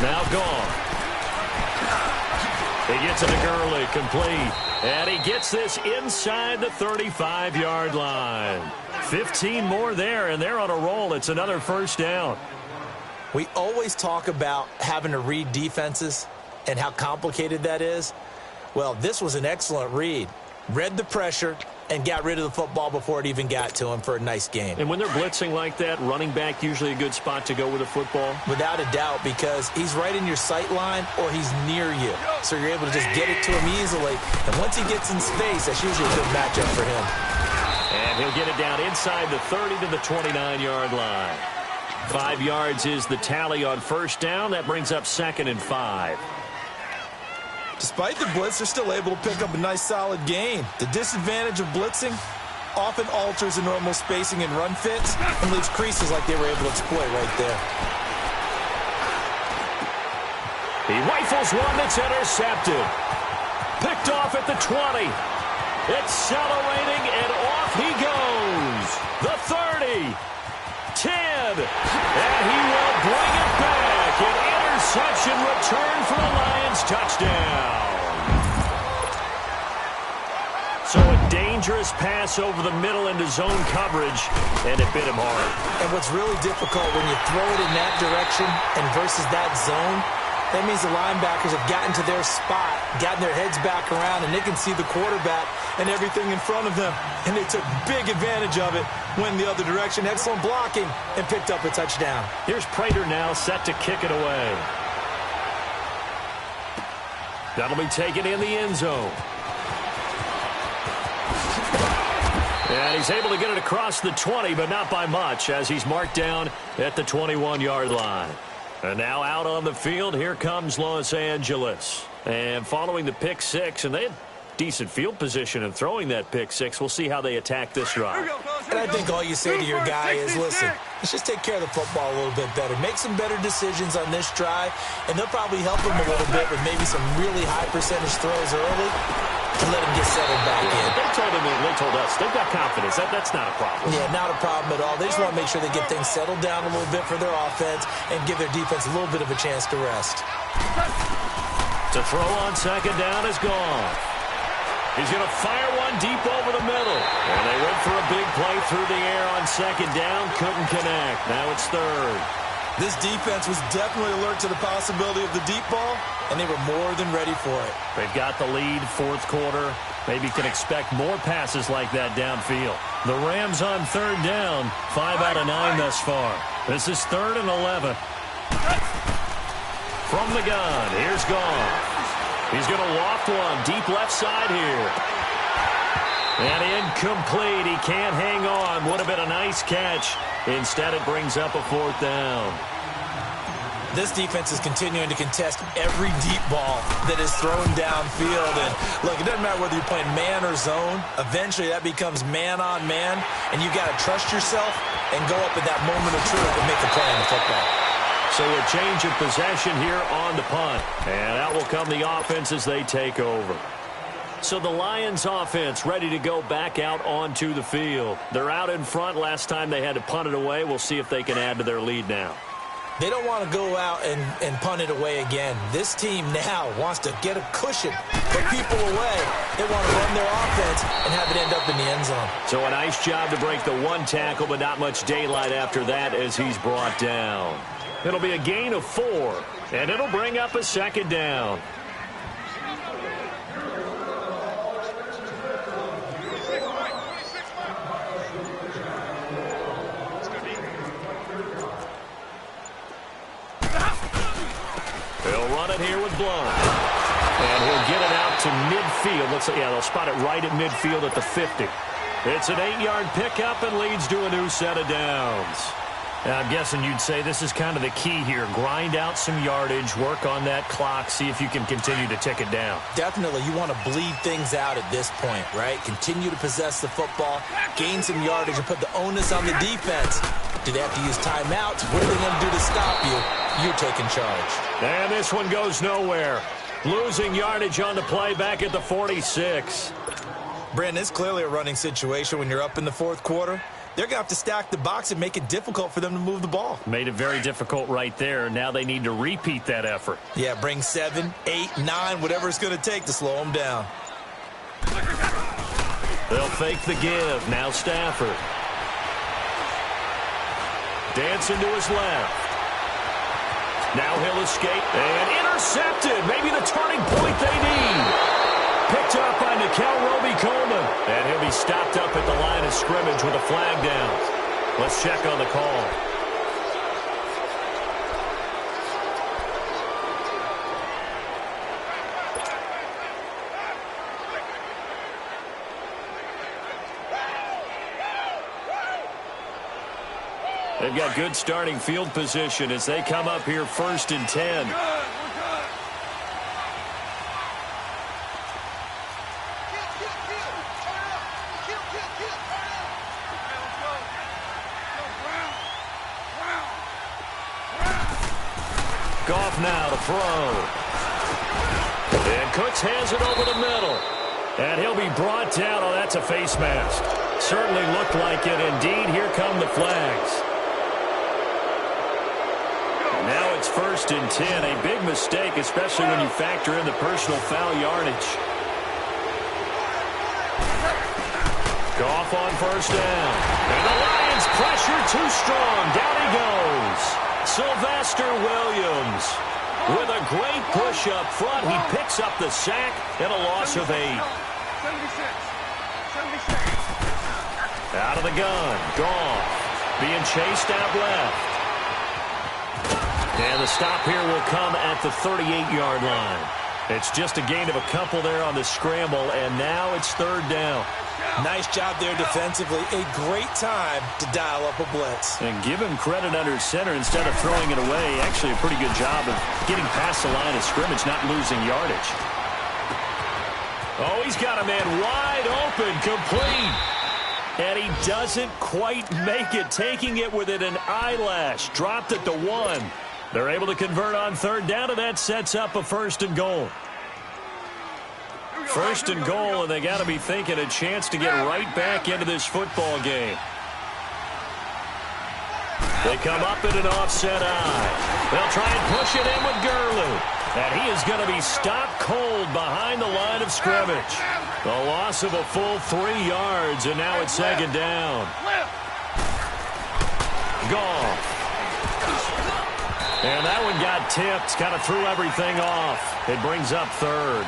Now Goff. He gets it to Gurley, complete. And he gets this inside the 35-yard line. 15 more there, and they're on a roll. It's another 1st down. We always talk about having to read defenses and how complicated that is. Well, this was an excellent read. Read the pressure and got rid of the football before it even got to him for a nice game. And when they're blitzing like that, running back usually a good spot to go with a football? Without a doubt, because he's right in your sight line or he's near you. So you're able to just get it to him easily. And once he gets in space, that's usually a good matchup for him. And he'll get it down inside the 30 to the 29-yard line. 5 yards is the tally on 1st down. That brings up 2nd and 5. Despite the blitz, they're still able to pick up a nice, solid gain. The disadvantage of blitzing often alters the normal spacing and run fits and leaves creases like they were able to exploit right there. He rifles one that's intercepted. Picked off at the 20. Accelerating, and off he goes. The 30. 10. And he will bring it back. An interception return for the Lions touchdown. So a dangerous pass over the middle into zone coverage, and it bit him hard. And what's really difficult when you throw it in that direction and versus that zone, that means the linebackers have gotten to their spot, gotten their heads back around, and they can see the quarterback and everything in front of them. And they took big advantage of it, went the other direction, excellent blocking, and picked up a touchdown. Here's Prater now set to kick it away. That'll be taken in the end zone. And he's able to get it across the 20, but not by much, as he's marked down at the 21-yard line. And now out on the field, here comes Los Angeles. And following the pick six, and they had decent field position in throwing that pick six. We'll see how they attack this drive. And I think all you say to your guy is, listen, let's just take care of the football a little bit better. Make some better decisions on this drive, and they'll probably help him a little bit with maybe some really high percentage throws early to let him get settled back in. They told us they've got confidence. That's not a problem. Yeah, not a problem at all. They just want to make sure they get things settled down a little bit for their offense and give their defense a little bit of a chance to rest. To throw on 2nd down is gone. He's going to fire one deep over the middle. And they went for a big play through the air on 2nd down. Couldn't connect. Now it's 3rd. This defense was definitely alert to the possibility of the deep ball, and they were more than ready for it. They've got the lead, 4th quarter. Maybe can expect more passes like that downfield. The Rams on 3rd down, 5 out of 9 thus far. This is 3rd and 11. From the gun, here's Goff. He's going to loft one deep left side here. And incomplete. He can't hang on. Would have been a nice catch. Instead, it brings up a 4th down. This defense is continuing to contest every deep ball that is thrown downfield. And look, it doesn't matter whether you're playing man or zone. Eventually, that becomes man on man. And you got to trust yourself and go up at that moment of truth and make the play on the football. So a change of possession here on the punt. And out will come the offense as they take over. So the Lions offense ready to go back out onto the field. They're out in front. Last time they had to punt it away. We'll see if they can add to their lead now. They don't want to go out and punt it away again. This team now wants to get a cushion, put people away. They want to run their offense and have it end up in the end zone. So a nice job to break the one tackle, but not much daylight after that as he's brought down. It'll be a gain of 4, and it'll bring up a second down. They'll run it here with Blunt. And he'll get it out to midfield. Looks like, yeah, they'll spot it right at midfield at the 50. It's an 8-yard pickup and leads to a new set of downs. I'm guessing you'd say this is kind of the key here. Grind out some yardage, work on that clock, see if you can continue to tick it down. Definitely. You want to bleed things out at this point, right? Continue to possess the football, gain some yardage, and put the onus on the defense. Do they have to use timeouts? What are they going to do to stop you? You're taking charge. And this one goes nowhere. Losing yardage on the play back at the 46. Brandon, it's clearly a running situation when you're up in the fourth quarter. They're going to have to stack the box and make it difficult for them to move the ball. Made it very difficult right there. Now they need to repeat that effort. Yeah, bring 7, 8, 9, whatever it's going to take to slow them down. They'll fake the give. Now Stafford. Dancing to his left. Now he'll escape and intercepted. Maybe the turning point they need. Picked up by Nikel Roby-Coleman. And he'll be stopped up at the line of scrimmage with a flag down. Let's check on the call. They've got good starting field position as they come up here 1st and 10. Goff now to throw. And Cooks hands it over the middle. And he'll be brought down. Oh, that's a face mask. Certainly looked like it. Indeed, here come the flags. Now it's 1st and 10. A big mistake, especially when you factor in the personal foul yardage. Goff on 1st down. And the Lions pressure too strong. Down he goes. Sylvester Williams with a great push up front. He picks up the sack and a loss of 8. 76. Out of the gun. Goff being chased out left. And the stop here will come at the 38-yard line. It's just a gain of a couple there on the scramble, and now it's 3rd down. Nice job there defensively. A great time to dial up a blitz. And give him credit under center instead of throwing it away. Actually a pretty good job of getting past the line of scrimmage, not losing yardage. Oh, he's got a man wide open, complete. And he doesn't quite make it, taking it within an eyelash. Dropped at the 1. They're able to convert on 3rd down, and that sets up a 1st and goal. 1st and goal, and they got to be thinking a chance to get right back into this football game. They come up in an offset eye. They'll try and push it in with Gurley. And he is going to be stopped cold behind the line of scrimmage. The loss of a full 3 yards, and now it's 2nd down. Goff. And that one got tipped, kind of threw everything off. It brings up 3rd.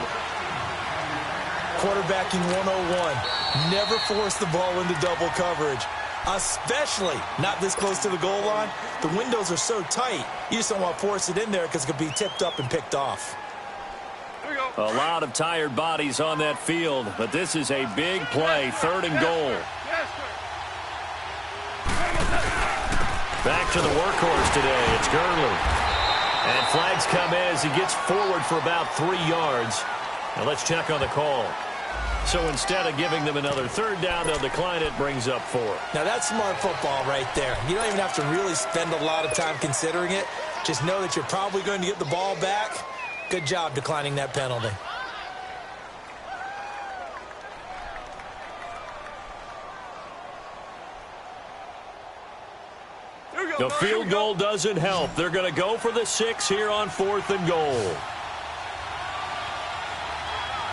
Quarterbacking 101. Never force the ball into double coverage, especially not this close to the goal line. The windows are so tight, you just don't want to force it in there because it could be tipped up and picked off. A lot of tired bodies on that field, but this is a big play, 3rd and goal. Back to the workhorse today. It's Gurley. And flags come in as he gets forward for about 3 yards. Now let's check on the call. So instead of giving them another 3rd down, they'll decline it, brings up 4. Now that's smart football right there. You don't even have to really spend a lot of time considering it. Just know that you're probably going to get the ball back. Good job declining that penalty. The field goal doesn't help. They're going to go for the 6 here on 4th and goal.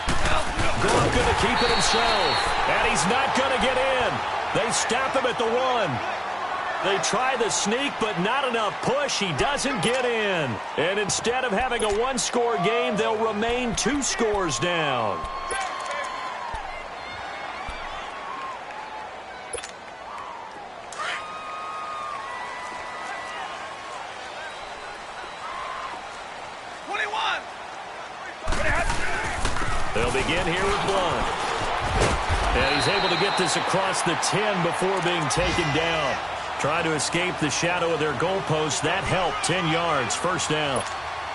Gronk going to keep it himself. And he's not going to get in. They stop him at the 1. They try the sneak, but not enough push. He doesn't get in. And instead of having a 1-score game, they'll remain 2 scores down. They'll begin here with Blunt. And he's able to get this across the 10 before being taken down. Trying to escape the shadow of their goalpost. That helped. 10 yards, first down.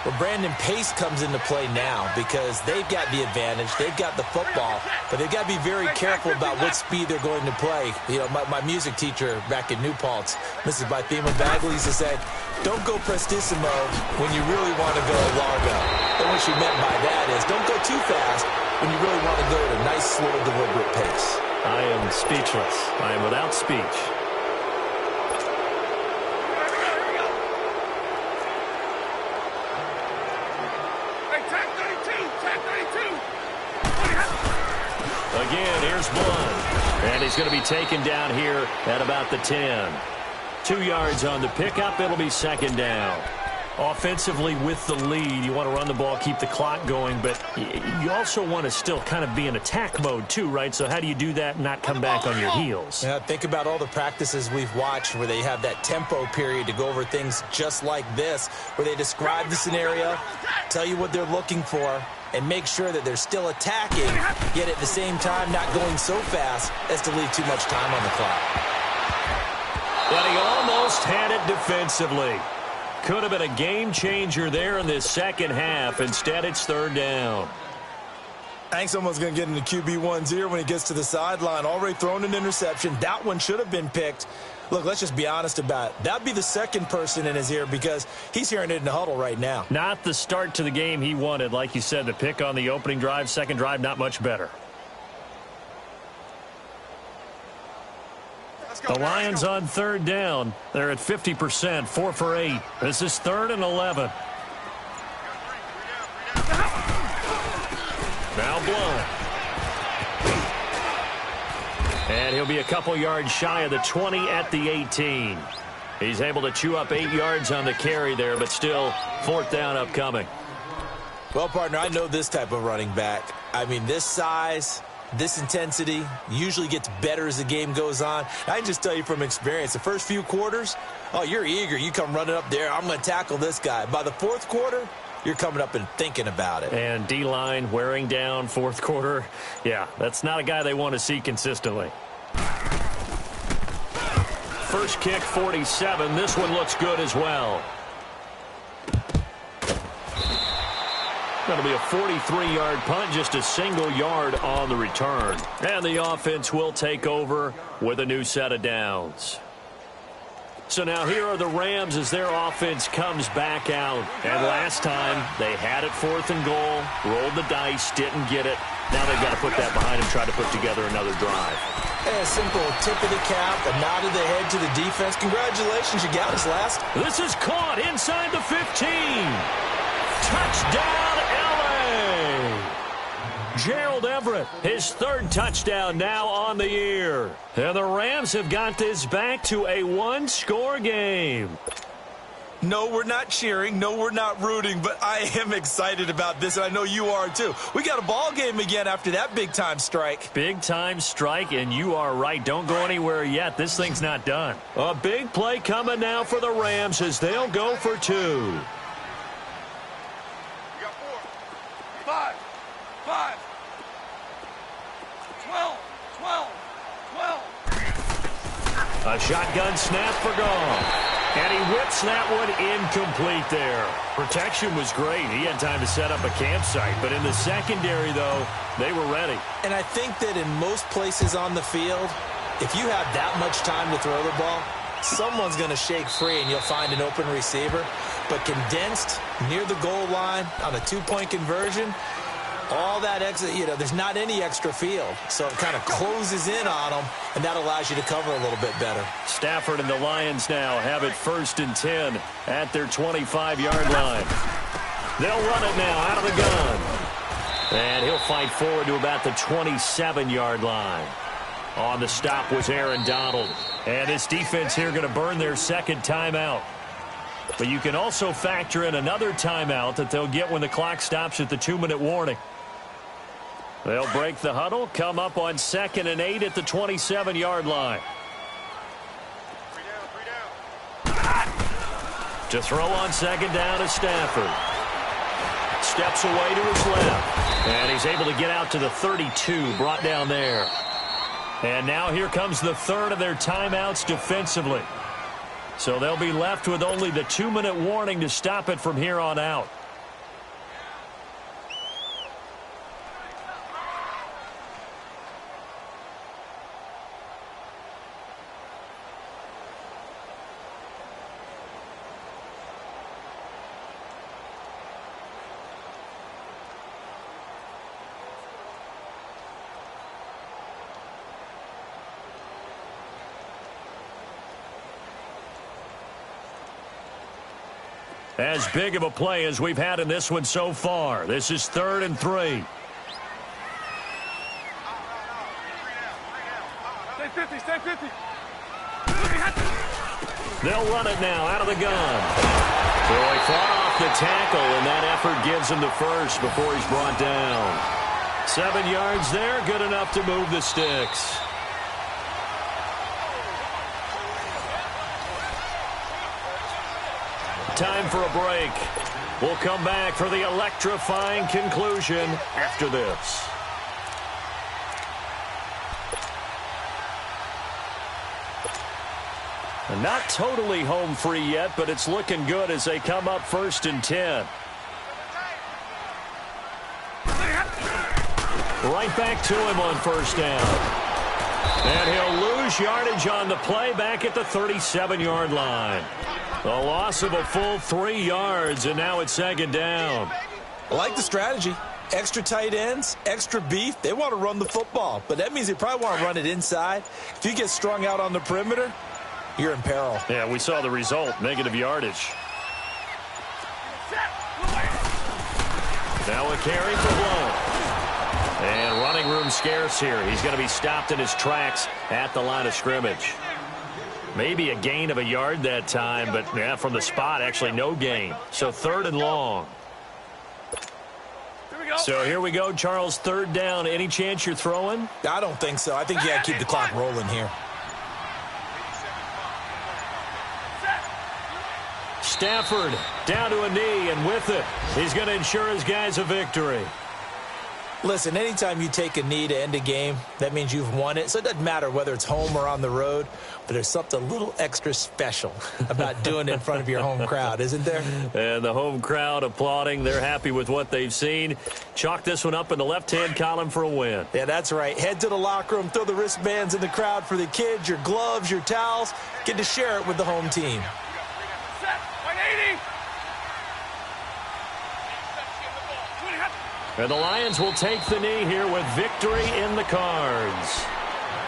Well, Brandon, pace comes into play now because they've got the advantage. They've got the football, but they've got to be very careful about what speed they're going to play. You know, my music teacher back in New Paltz, Mrs. Bythema Bagley, used to say, don't go prestissimo when you really want to go largo. And what she meant by that is don't go too fast when you really want to go at a nice, slow, deliberate pace. I am speechless. I am without speech. Again, here's Blunt. And he's going to be taken down here at about the 10. 2 yards on the pickup. It'll be second down. Offensively with the lead, you want to run the ball, keep the clock going, but you also want to still kind of be in attack mode too, right? So how do you do that and not come back on your heels? Yeah, think about all the practices we've watched where they have that tempo period to go over things just like this, where they describe the scenario, tell you what they're looking for, and make sure that they're still attacking, yet at the same time not going so fast as to leave too much time on the clock. But he almost had it defensively. Could have been a game changer there in this second half. Instead, it's third down. I think someone's going to get into QB1's ear when he gets to the sideline. Already thrown an interception. That one should have been picked. Look, let's just be honest about it. That would be the second person in his ear because he's hearing it in the huddle right now. Not the start to the game he wanted. Like you said, the pick on the opening drive, second drive, not much better. The Lions on third down. They're at 50%, 4 for 8. This is 3rd and 11. Now Blunt. And he'll be a couple yards shy of the 20 at the 18. He's able to chew up 8 yards on the carry there, but still 4th down upcoming. Well, partner, I know this type of running back. I mean, this size, this intensity usually gets better as the game goes on. I can just tell you from experience, the first few quarters, oh, you're eager. You come running up there, I'm going to tackle this guy. By the 4th quarter, you're coming up and thinking about it. And D-line wearing down 4th quarter. Yeah, that's not a guy they want to see consistently. First kick, 47. This one looks good as well. That'll be a 43-yard punt, just a single yard on the return. And the offense will take over with a new set of downs. So now here are the Rams as their offense comes back out. And last time they had it 4th and goal, rolled the dice, didn't get it. Now they've got to put that behind them, try to put together another drive. A simple tip of the cap, a nod of the head to the defense. Congratulations, you got us last. This is caught inside the 15. Touchdown, L.A. Gerald Everett, his 3rd touchdown now on the year. And the Rams have got this back to a 1-score game. No, we're not cheering. No, we're not rooting, but I am excited about this, and I know you are too. We got a ball game again after that big-time strike. Big-time strike, and you are right. Don't go anywhere yet. This thing's not done. A big play coming now for the Rams as they'll go for 2. You got 4, 5, 5, 12, 12, 12. A shotgun snap for Goff. And he whips that one incomplete there. Protection was great. He had time to set up a campsite. But in the secondary, though, they were ready. And I think that in most places on the field, if you have that much time to throw the ball, someone's going to shake free and you'll find an open receiver. But condensed near the goal line on a 2-point conversion, All that extra, there's not any extra field. So it kind of closes in on them, and that allows you to cover a little bit better. Stafford and the Lions now have it 1st and 10 at their 25-yard line. They'll run it now out of the gun. And he'll fight forward to about the 27-yard line. On the stop was Aaron Donald. And this defense here going to burn their second timeout. But you can also factor in another timeout that they'll get when the clock stops at the 2-minute warning. They'll break the huddle, come up on 2nd and 8 at the 27-yard line. To throw on 2nd down is Stafford. Steps away to his left. And he's able to get out to the 32, brought down there. And now here comes the third of their timeouts defensively. So they'll be left with only the 2-minute warning to stop it from here on out. As big of a play as we've had in this one so far. This is 3rd and 3. Stay 50, stay 50. They'll run it now out of the gun. So he fought off the tackle, and that effort gives him the first before he's brought down. 7 yards there, good enough to move the sticks. Time for a break. We'll come back for the electrifying conclusion after this. And not totally home free yet, but it's looking good as they come up 1st and 10. Right back to him on 1st down. And he'll lose yardage on the play back at the 37-yard line. A loss of a full 3 yards, and now it's 2nd down. I like the strategy. Extra tight ends, extra beef. They want to run the football, but that means they probably want to run it inside. If you get strung out on the perimeter, you're in peril. Yeah, we saw the result, negative yardage. Now a carry for Blount. And running room scarce here. He's going to be stopped in his tracks at the line of scrimmage. Maybe a gain of a yard that time, but yeah, from the spot, actually no gain. So 3rd and long. So here we go, Charles, 3rd down. Any chance you're throwing? I don't think so. I think you got to keep the clock rolling here. Stafford down to a knee, and with it, he's going to ensure his guys a victory. Listen, anytime you take a knee to end a game, that means you've won it. So it doesn't matter whether it's home or on the road, but there's something a little extra special about doing it in front of your home crowd, isn't there? And the home crowd applauding. They're happy with what they've seen. Chalk this one up in the left-hand column for a win. Yeah, that's right. Head to the locker room, throw the wristbands in the crowd for the kids, your gloves, your towels. Get to share it with the home team. Set, 180. And the Lions will take the knee here with victory in the cards.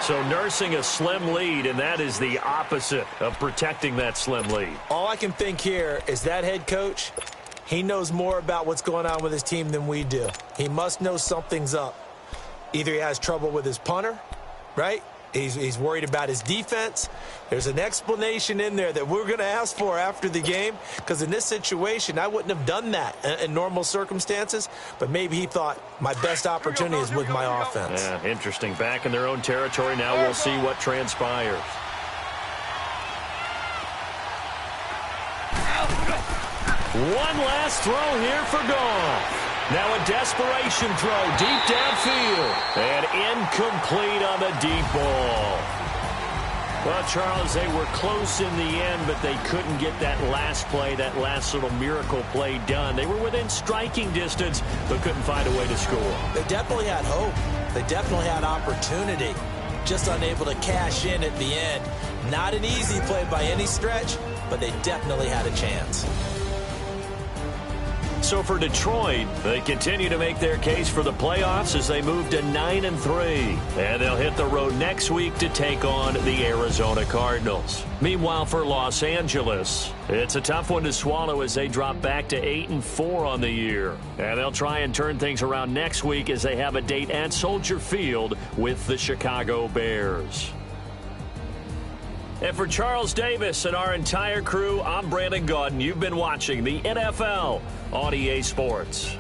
So nursing a slim lead, and that is the opposite of protecting that slim lead. All I can think here is that head coach, he knows more about what's going on with his team than we do. He must know something's up. Either he has trouble with his punter, right? He's worried about his defense. There's an explanation in there that we're going to ask for after the game, because in this situation, I wouldn't have done that in normal circumstances, but maybe he thought my best opportunity is with my offense. Yeah, interesting. Back in their own territory. Now we'll see what transpires. One last throw here for Goff. Now a desperation throw deep downfield. And incomplete on the deep ball. Well, Charles, they were close in the end, but they couldn't get that last play, that last little miracle play done. They were within striking distance, but couldn't find a way to score. They definitely had hope. They definitely had opportunity. Just unable to cash in at the end. Not an easy play by any stretch, but they definitely had a chance. So So for Detroit, they continue to make their case for the playoffs as they move to 9-3. And they'll hit the road next week to take on the Arizona Cardinals. Meanwhile, for Los Angeles, it's a tough one to swallow as they drop back to 8-4 on the year. And they'll try and turn things around next week as they have a date at Soldier Field with the Chicago Bears. And for Charles Davis and our entire crew, I'm Brandon Gaudin. You've been watching the NFL on EA Sports.